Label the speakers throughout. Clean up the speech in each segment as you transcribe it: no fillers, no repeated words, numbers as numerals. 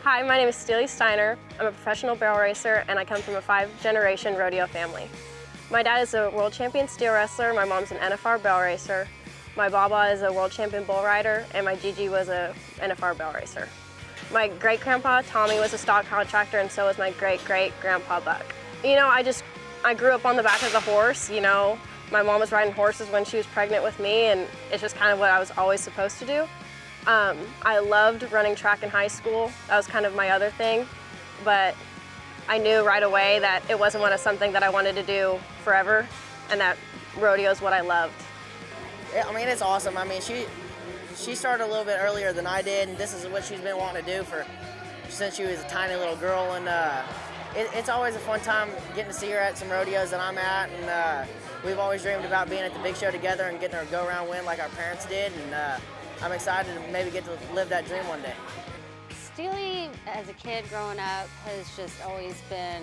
Speaker 1: Hi, my name is Steely Steiner. I'm a professional barrel racer and I come from a 5-generation rodeo family. My dad is a world champion steel wrestler, my mom's an NFR barrel racer, my baba is a world champion bull rider, and my Gigi was a NFR barrel racer. My great-grandpa, Tommy, was a stock contractor, and so was my great-great-grandpa, Buck. You know, I grew up on the back of the horse, you know. My mom was riding horses when she was pregnant with me, and it's just kind of what I was always supposed to do. I loved running track in high school. That was kind of my other thing, but I knew right away that it wasn't something that I wanted to do forever, and that rodeo is what I loved.
Speaker 2: Yeah, I mean, it's awesome. I mean, she started a little bit earlier than I did, and this is what she's been wanting to do since she was a tiny little girl, and it's always a fun time getting to see her at some rodeos that I'm at, and we've always dreamed about being at the big show together and getting her a go-around win like our parents did, and I'm excited to maybe get to live that dream one day.
Speaker 3: Steely, as a kid growing up, has just always been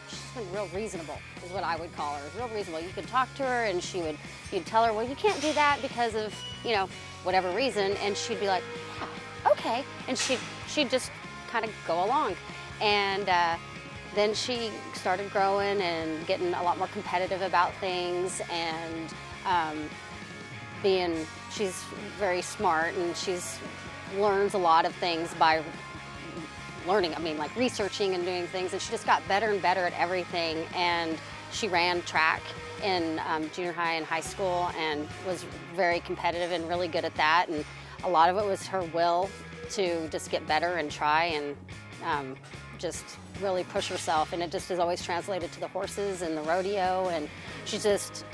Speaker 3: she's been real reasonable, is what I would call her. Real reasonable. You could talk to her and you'd tell her, well, you can't do that because of, you know, whatever reason, and she'd be like, yeah, okay. And she'd just kind of go along. And then she started growing and getting a lot more competitive about things, and she's very smart, and learns a lot of things by learning, I mean, like researching and doing things, and she just got better and better at everything. And she ran track in junior high and high school and was very competitive and really good at that, and a lot of it was her will to just get better and try and just really push herself, and it just is always translated to the horses and the rodeo, and she's just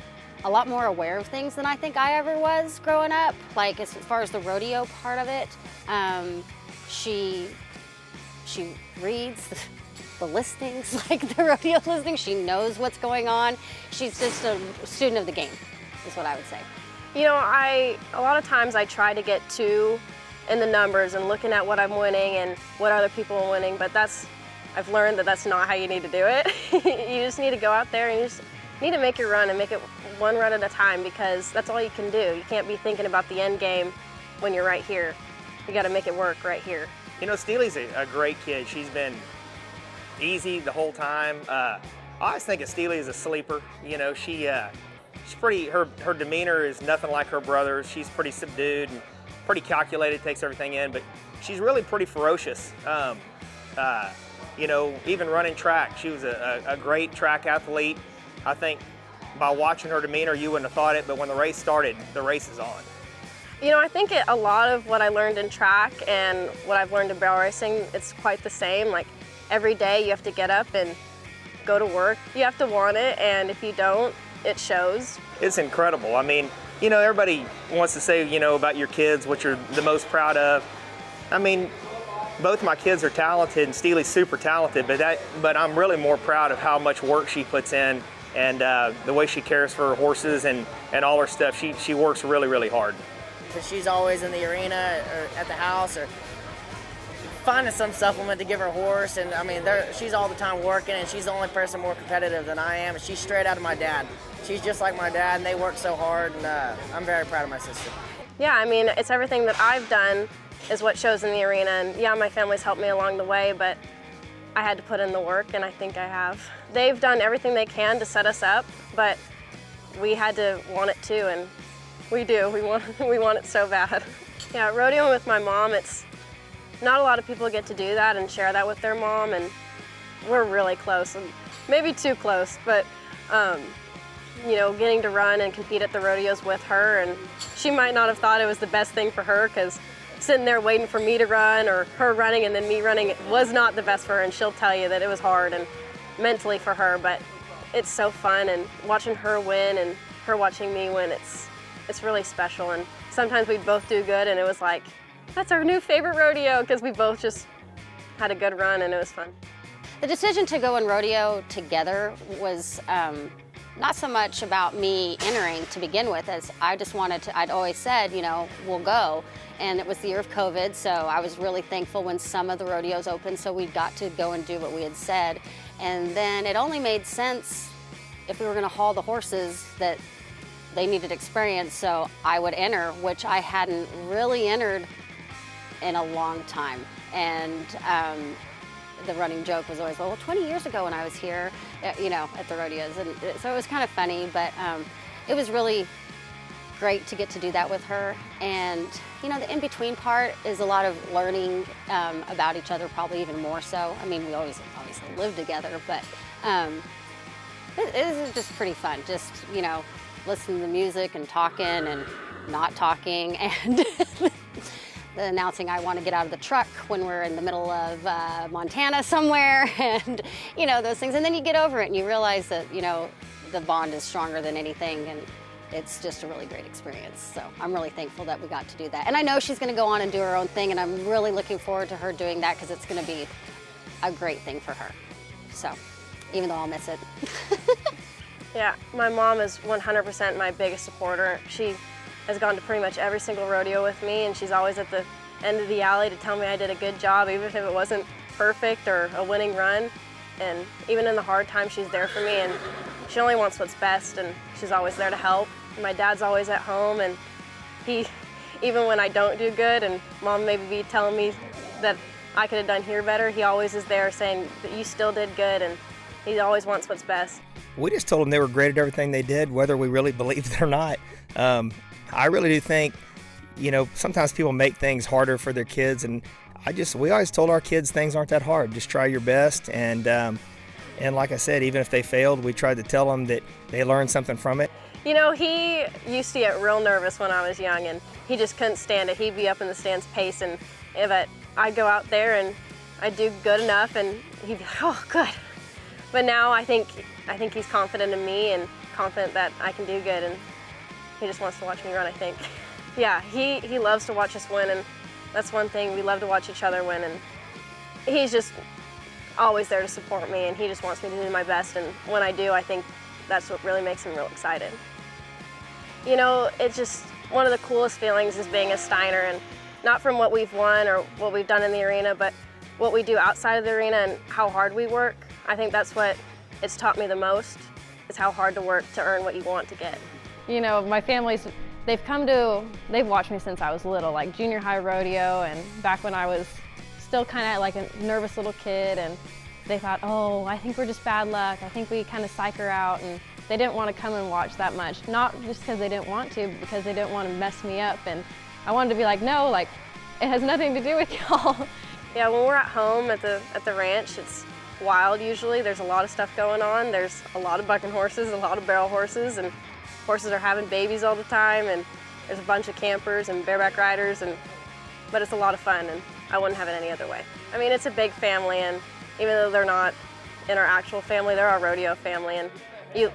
Speaker 3: a lot more aware of things than I think I ever was growing up. Like as far as the rodeo part of it, she reads the listings, like the rodeo listings. She knows what's going on. She's just a student of the game, is what I would say.
Speaker 1: You know, a lot of times I try to get too in the numbers and looking at what I'm winning and what other people are winning, but I've learned that that's not how you need to do it. You just need to go out there and you just need to make your run and make it one run at a time, because that's all you can do. You can't be thinking about the end game when you're right here. You got to make it work right here.
Speaker 4: You know, Steely's a great kid. She's been easy the whole time. I always think of Steely as a sleeper. You know, she's pretty, her demeanor is nothing like her brother's. She's pretty subdued and pretty calculated, takes everything in, but she's really pretty ferocious. You know, even running track, she was a great track athlete. I think by watching her demeanor, you wouldn't have thought it, but when the race started, the race is on.
Speaker 1: You know, I think a lot of what I learned in track and what I've learned in barrel racing, it's quite the same. Like every day you have to get up and go to work. You have to want it, and if you don't, it shows. It's
Speaker 4: incredible. I mean, you know, everybody wants to say, you know, about your kids, what you're the most proud of. I mean, both my kids are talented, and Steely's super talented, but I'm really more proud of how much work she puts in, and the way she cares for her horses and all her stuff. She works really, really hard.
Speaker 2: Because she's always in the arena or at the house or finding some supplement to give her horse, and I mean, she's all the time working, and she's the only person more competitive than I am, and she's straight out of my dad. She's just like my dad, and they work so hard, and I'm very proud of my sister.
Speaker 1: Yeah, I mean, it's everything that I've done is what shows in the arena, and yeah, my family's helped me along the way, but I had to put in the work, and I think I have. They've done everything they can to set us up, but we had to want it too, and we do. We want it so bad. Yeah, rodeoing with my mom, it's not a lot of people get to do that and share that with their mom, and we're really close, and maybe too close, but you know, getting to run and compete at the rodeos with her, and she might not have thought it was the best thing for her, because sitting there waiting for me to run or her running and then me running, it was not the best for her, and she'll tell you that it was hard and mentally for her, but it's so fun, and watching her win and her watching me win, it's really special. And sometimes we'd both do good, and it was like, that's our new favorite rodeo, because we both just had a good run, and it was fun.
Speaker 3: The decision to go and rodeo together was not so much about me entering to begin with, as I just wanted to, I'd always said, you know, we'll go. And it was the year of COVID, so I was really thankful when some of the rodeos opened, so we got to go and do what we had said. And then it only made sense if we were gonna haul the horses that they needed experience, so I would enter, which I hadn't really entered in a long time. And the running joke was always, well, 20 years ago when I was here, you know, at the rodeos. And so it was kind of funny, but it was really great to get to do that with her. And, you know, the in-between part is a lot of learning about each other, probably even more so. I mean, we always obviously live together, but it is just pretty fun. Just, you know, listening to music and talking and not talking and announcing I want to get out of the truck when we're in the middle of Montana somewhere and, you know, those things. And then you get over it and you realize that, you know, the bond is stronger than anything, and it's just a really great experience. So I'm really thankful that we got to do that. And I know she's going to go on and do her own thing, and I'm really looking forward to her doing that because it's going to be a great thing for her. So even though I'll miss it.
Speaker 1: Yeah, my mom is 100% my biggest supporter. She has gone to pretty much every single rodeo with me, and she's always at the end of the alley to tell me I did a good job, even if it wasn't perfect or a winning run. And even in the hard times, she's there for me, and she only wants what's best, and she's always there to help. My dad's always at home, and he, even when I don't do good and mom maybe be telling me that I could have done here better, he always is there saying that you still did good, and he always wants what's best.
Speaker 5: We just told them they were great at everything they did, whether we really believed it or not. I really do think, you know, sometimes people make things harder for their kids, and we always told our kids things aren't that hard. Just try your best, and like I said, even if they failed, we tried to tell them that they learned something from it.
Speaker 1: You know, he used to get real nervous when I was young, and he just couldn't stand it. He'd be up in the stands pacing, but I'd go out there and I'd do good enough, and he'd be like, oh, good. But now I think he's confident in me and confident that I can do good, and he just wants to watch me run, I think. Yeah, he loves to watch us win, and that's one thing. We love to watch each other win, and he's just always there to support me, and he just wants me to do my best, and when I do, I think that's what really makes him real excited. You know, it's just one of the coolest feelings is being a Steiner, and not from what we've won or what we've done in the arena, but what we do outside of the arena and how hard we work. I think that's what it's taught me the most, is how hard to work to earn what you want to get.
Speaker 6: You know, my family's, they've watched me since I was little, like junior high rodeo, and back when I was still kind of like a nervous little kid, and they thought, oh, I think we're just bad luck. I think we kind of psych her out, and they didn't want to come and watch that much. Not just because they didn't want to, but because they didn't want to mess me up. And I wanted to be like, no, like, it has nothing to do with y'all.
Speaker 1: Yeah, when we're at home at the ranch, it's wild usually. There's a lot of stuff going on. There's a lot of bucking horses, a lot of barrel horses, and horses are having babies all the time, and there's a bunch of campers and bareback riders, but it's a lot of fun, and I wouldn't have it any other way. I mean, it's a big family, and even though they're not in our actual family, they're our rodeo family, and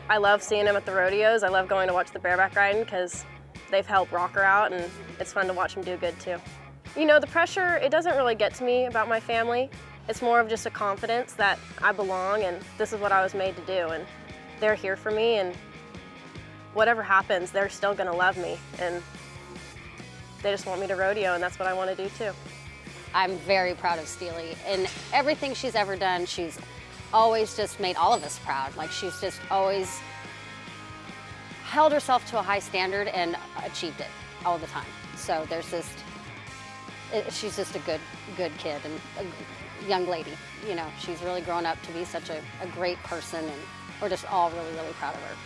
Speaker 1: I love seeing them at the rodeos. I love going to watch the bareback riding because they've helped rock her out, and it's fun to watch them do good too. You know, the pressure, it doesn't really get to me about my family. It's more of just a confidence that I belong, and this is what I was made to do, and they're here for me, and whatever happens, they're still gonna love me, and they just want me to rodeo, and that's what I want to do too.
Speaker 3: I'm very proud of Steely, and everything she's ever done, she's always just made all of us proud. Like, she's just always held herself to a high standard and achieved it all the time. So she's just a good kid and a young lady. You know, she's really grown up to be such a great person, and we're just all really, really proud of her.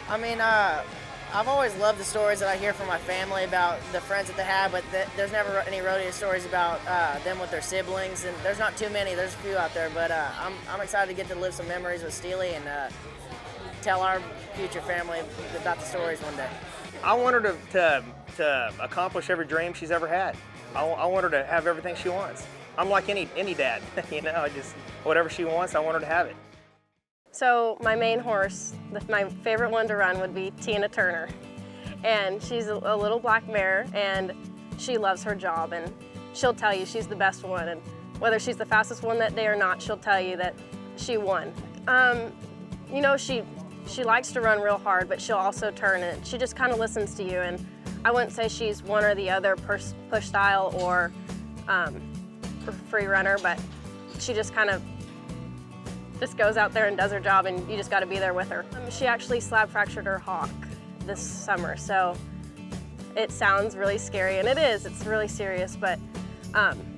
Speaker 2: I mean, I've always loved the stories that I hear from my family about the friends that they have, but there's never any rodeo stories about them with their siblings, and there's not too many. There's a few out there, but I'm excited to get to live some memories with Steely and tell our future family about the stories one day.
Speaker 4: I want her to accomplish every dream she's ever had. I want her to have everything she wants. I'm like any dad, you know, whatever she wants, I want her to have it.
Speaker 1: So my main horse, my favorite one to run would be Tina Turner. And she's a little black mare, and she loves her job, and she'll tell you she's the best one. And whether she's the fastest one that day or not, she'll tell you that she won. You know, she likes to run real hard, but she'll also turn it. She just kind of listens to you, and I wouldn't say she's one or the other, push style or free runner, but she just kind of goes out there and does her job, and you just got to be there with her. She actually slab fractured her hock this summer, so it sounds really scary, and it is. It's really serious, but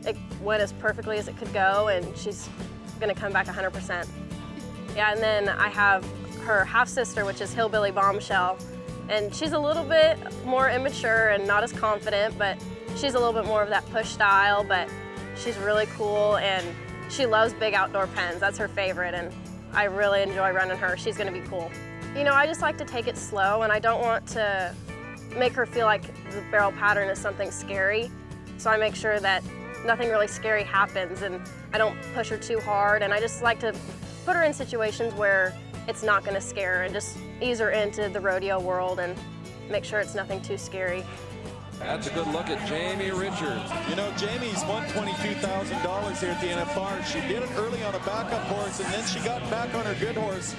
Speaker 1: It went as perfectly as it could go, and she's gonna come back 100%. Yeah, and then I have her half-sister, which is Hillbilly Bombshell, and she's a little bit more immature and not as confident, but she's a little bit more of that push style, but she's really cool, and she loves big outdoor pens. That's her favorite, and I really enjoy running her. She's gonna be cool. You know, I just like to take it slow, and I don't want to make her feel like the barrel pattern is something scary. So I make sure that nothing really scary happens, and I don't push her too hard, and I just like to put her in situations where it's not gonna scare her and just ease her into the rodeo world and make sure it's nothing too scary.
Speaker 7: That's a good look at Jamie Richards.
Speaker 8: You know, Jamie's won $22,000 here at the NFR. She did it early on a backup horse, and then she got back on her good horse.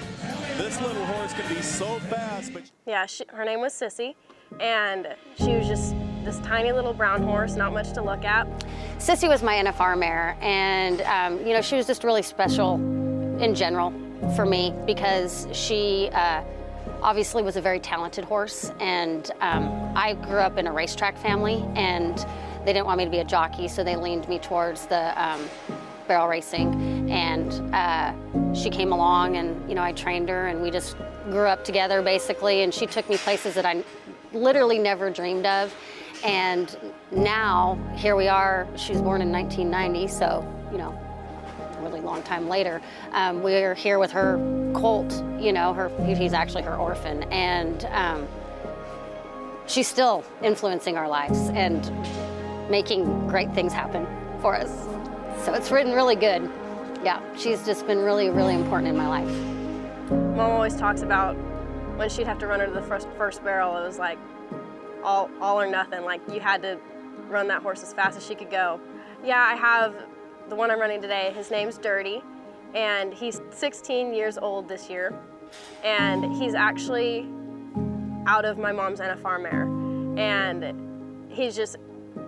Speaker 8: This little horse can be so fast. But
Speaker 1: yeah, her name was Sissy, and she was just this tiny little brown horse, not much to look at.
Speaker 3: Sissy was my NFR mare, and you know, she was just really special in general for me because she obviously was a very talented horse, and I grew up in a racetrack family, and they didn't want me to be a jockey, so they leaned me towards the barrel racing, and she came along, and you know, I trained her, and we just grew up together basically, and she took me places that I literally never dreamed of. And now here we are. She was born in 1990, so you know, a really long time later. We're here with her colt, you know, he's actually her orphan, and she's still influencing our lives and making great things happen for us. So it's been really good. Yeah, she's just been really, really important in my life.
Speaker 1: Mom always talks about when she'd have to run her to the first barrel, it was like all or nothing. Like you had to run that horse as fast as she could go. Yeah, I have the one I'm running today. His name's Dirty, and he's 16 years old this year, and he's actually out of my mom's NFR mare, and he's just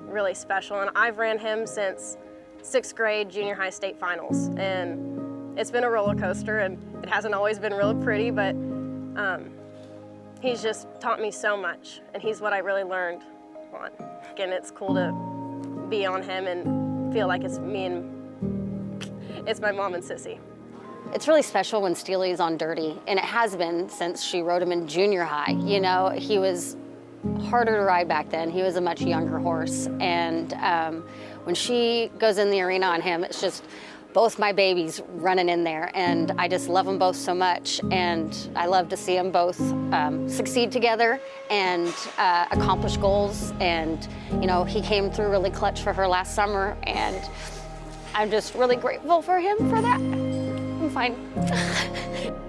Speaker 1: really special, and I've ran him since 6th grade junior high state finals, and it's been a roller coaster, and it hasn't always been real pretty, but he's just taught me so much, and he's what I really learned on. And it's cool to be on him and feel like it's me and it's my mom and Sissy.
Speaker 3: It's really special when Steely's on Dirty, and it has been since she rode him in junior high. You know, he was harder to ride back then. He was a much younger horse, and when she goes in the arena on him, it's just both my babies running in there, and I just love them both so much, and I love to see them both succeed together and accomplish goals. And you know, he came through really clutch for her last summer, and I'm just really grateful for him for that. I'm fine.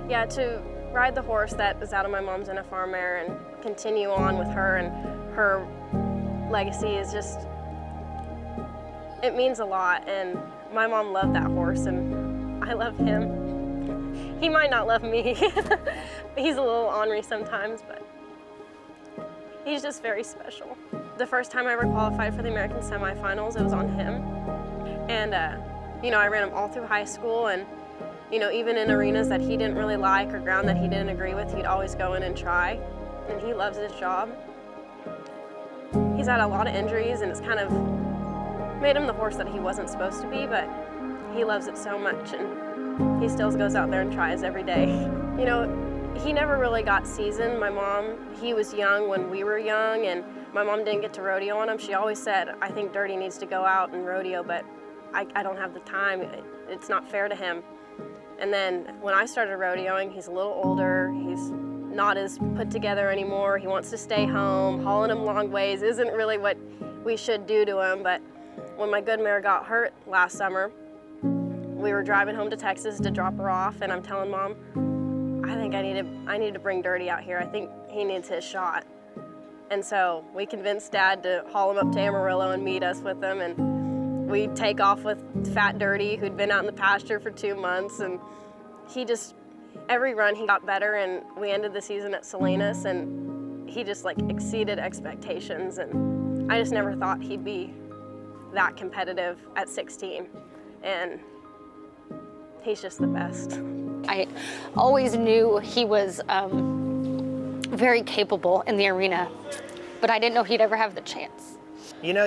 Speaker 1: Yeah, to ride the horse that is out of my mom's NFR mare and continue on with her, and her legacy is just, it means a lot. And my mom loved that horse, and I love him. He might not love me. He's a little ornery sometimes, but he's just very special. The first time I ever qualified for the American semifinals, it was on him. And you know, I ran him all through high school, and you know, even in arenas that he didn't really like or ground that he didn't agree with, he'd always go in and try. And he loves his job. He's had a lot of injuries, and it's kind of made him the horse that he wasn't supposed to be, but he loves it so much, and he still goes out there and tries every day. You know, he never really got seasoned. My mom, he was young when we were young, and my mom didn't get to rodeo on him. She always said, I think Dirty needs to go out and rodeo, but I don't have the time. It's not fair to him. And then when I started rodeoing, he's a little older. He's not as put together anymore. He wants to stay home. Hauling him long ways isn't really what we should do to him. But when my good mare got hurt last summer, we were driving home to Texas to drop her off, and I'm telling Mom, I think I need to bring Dirty out here. I think he needs his shot. And so we convinced Dad to haul him up to Amarillo and meet us with him, and we take off with Fat Dirty, who'd been out in the pasture for 2 months, and he just, every run he got better, and we ended the season at Salinas, and he just like exceeded expectations, and I just never thought he'd be that competitive at 16, and he's just the best.
Speaker 3: I always knew he was very capable in the arena, but I didn't know he'd ever have the chance.
Speaker 4: You know,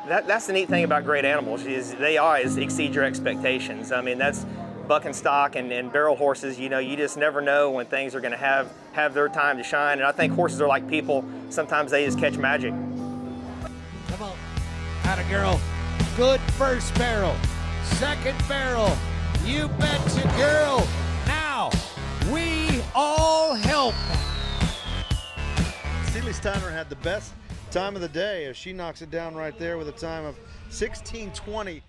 Speaker 4: that's the neat thing about great animals is they always exceed your expectations. I mean, that's buck and stock and barrel horses. You know, you just never know when things are going to have their time to shine. And I think horses are like people. Sometimes they just catch magic.
Speaker 9: Come on, atta girl. Good first barrel, second barrel. You betcha, girl. Now we all help.
Speaker 10: Steely Steiner had the best time of the day as she knocks it down right there with a time of 16:20.